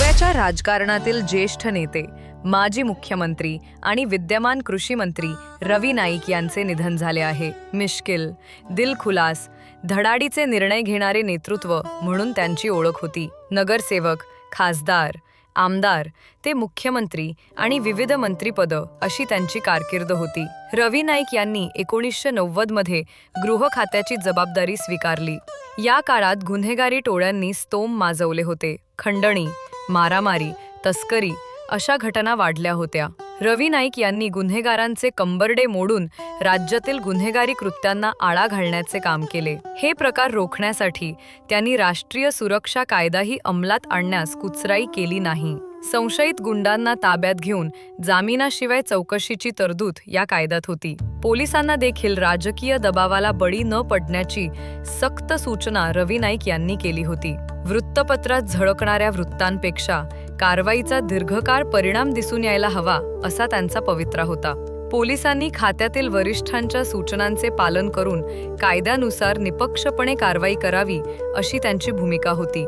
गोव्याच्या राजकारणातील ज्येष्ठ नेते, माजी मुख्यमंत्री आणि विद्यमान कृषी मंत्री रवी नाईक यांचे निधन झाले आहे. मिश्किल, दिलखुलास, धडाडीचे निर्णय घेणारे नेतृत्व म्हणून त्यांची ओळख होती. नगरसेवक, खासदार, आमदार ते मुख्यमंत्री आणि विविध मंत्रिपदं अशी त्यांची कारकीर्द होती. रवी नाईक यांनी 1990 मध्ये गृह खात्याची जबाबदारी स्वीकारली. या काळात गुन्हेगारी टोळ्यांनी स्तोम माजवले होते. खंडणी, मारामारी, तस्करी अशा घटना वाढल्या होत्या. रवी नाईक यांनी गुन्हेगारांचे कंबरडे मोडून राज्यातील गुन्हेगारी कृत्यांना आळा घालण्याचे काम केले. हे प्रकार रोखण्यासाठी त्यांनी राष्ट्रीय सुरक्षा कायदाही अंमलात आणण्यास कुचराई केली नाही. संशयित गुंडांना ताब्यात घेऊन जामिनाशिवाय चौकशीची तरतूद या कायद्यात होती. पोलिसांना देखील राजकीय दबावाला बळी न पडण्याची सक्त सूचना रवी नाईक यांनी केली होती. वृत्तपत्रात झळकणाऱ्या वृत्तांपेक्षा कारवाईचा दीर्घकाळ परिणाम दिसून यायला हवा असा त्यांचा पवित्रा होता. पोलिसांनी खात्यातील वरिष्ठांच्या सूचनांचे पालन करून कायद्यानुसार निपक्षपणे कारवाई करावी अशी त्यांची भूमिका होती.